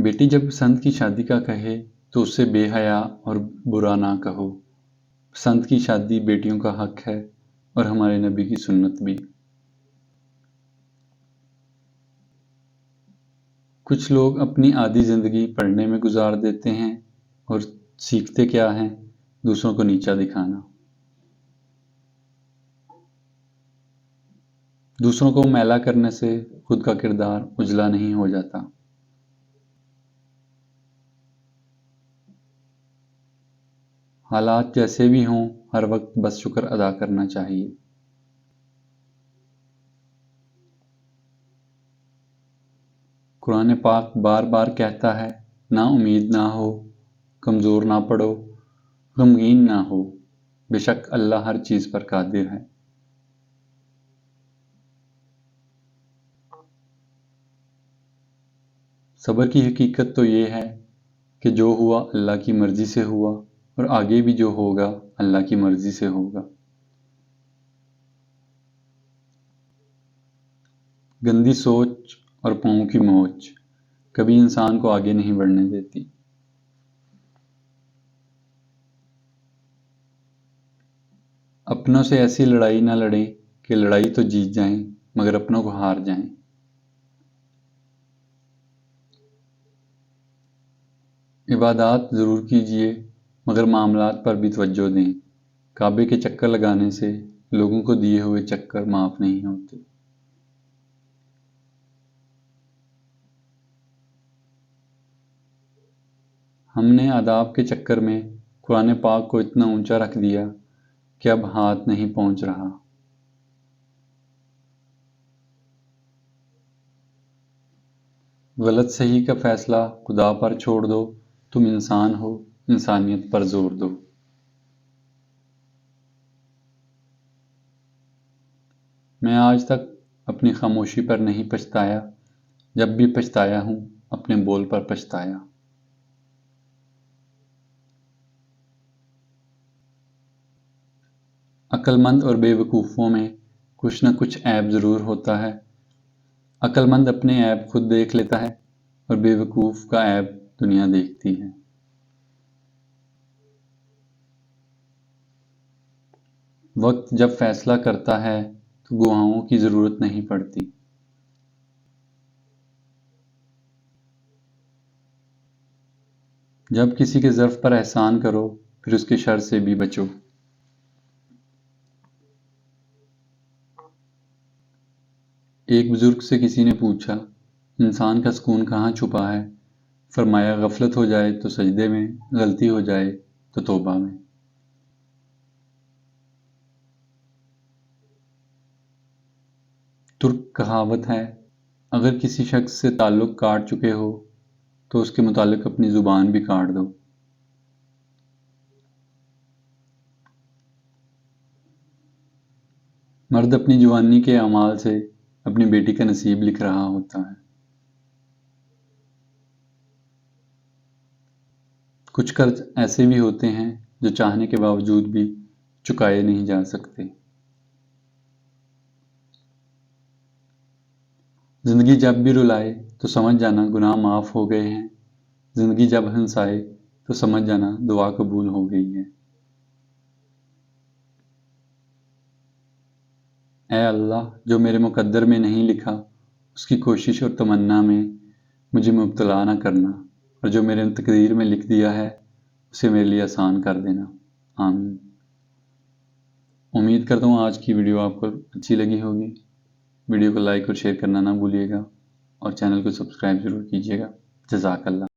बेटी जब पसंद की शादी का कहे तो उससे बेहया और बुरा ना कहो। पसंद की शादी बेटियों का हक है और हमारे नबी की सुन्नत भी। कुछ लोग अपनी आधी जिंदगी पढ़ने में गुजार देते हैं और सीखते क्या हैं? दूसरों को नीचा दिखाना। दूसरों को मैला करने से खुद का किरदार उजला नहीं हो जाता। हालात जैसे भी हों, हर वक्त बस शुक्र अदा करना चाहिए। कुरान पाक बार बार कहता है, ना उम्मीद ना हो, कमज़ोर ना पड़ो, गमगीन ना हो, बेशक अल्लाह हर चीज़ पर कादिर है। सब्र की हकीकत तो ये है कि जो हुआ अल्लाह की मर्ज़ी से हुआ और आगे भी जो होगा अल्लाह की मर्ज़ी से होगा। गंदी सोच और पाँव की मोच कभी इंसान को आगे नहीं बढ़ने देती। अपनों से ऐसी लड़ाई ना लड़ें कि लड़ाई तो जीत जाएं मगर अपनों को हार जाएं। इबादत ज़रूर कीजिए मगर मामलात पर भी तवज्जो दें। काबे के चक्कर लगाने से लोगों को दिए हुए चक्कर माफ़ नहीं होते। हमने आदाब के चक्कर में कुरान पाक को इतना ऊंचा रख दिया कि अब हाथ नहीं पहुंच रहा। गलत सही का फैसला खुदा पर छोड़ दो, तुम इंसान हो, इंसानियत पर जोर दो। मैं आज तक अपनी खामोशी पर नहीं पछताया, जब भी पछताया हूँ अपने बोल पर पछताया। अक्लमंद और बेवकूफ़ों में कुछ न कुछ ऐब ज़रूर होता है। अक्लमंद अपने ऐब खुद देख लेता है और बेवकूफ़ का ऐब दुनिया देखती है। वक्त जब फैसला करता है तो गवाहों की ज़रूरत नहीं पड़ती। जब किसी के ज़र्फ़ पर एहसान करो फिर उसके शर से भी बचो। एक बुज़ुर्ग से किसी ने पूछा, इंसान का सुकून कहाँ छुपा है? फरमाया, गफलत हो जाए तो सजदे में, गलती हो जाए तो तौबा में। तुर्क कहावत है, अगर किसी शख्स से ताल्लुक़ काट चुके हो तो उसके मुतालिक अपनी ज़ुबान भी काट दो। मर्द अपनी जवानी के अमाल से अपनी बेटी का नसीब लिख रहा होता है। कुछ कर्ज ऐसे भी होते हैं जो चाहने के बावजूद भी चुकाए नहीं जा सकते। ज़िंदगी जब भी रुलाए तो समझ जाना गुनाह माफ़ हो गए हैं। ज़िंदगी जब हंसाए तो समझ जाना दुआ कबूल हो गई है। ऐ अल्लाह, जो मेरे मुकद्दर में नहीं लिखा उसकी कोशिश और तमन्ना में मुझे मुब्तला न करना, और जो मेरे तकदीर में लिख दिया है उसे मेरे लिए आसान कर देना। आमीन। उम्मीद करता हूँ आज की वीडियो आपको अच्छी लगी होगी। वीडियो को लाइक और शेयर करना ना भूलिएगा और चैनल को सब्सक्राइब ज़रूर कीजिएगा। जज़ाकल्लाह।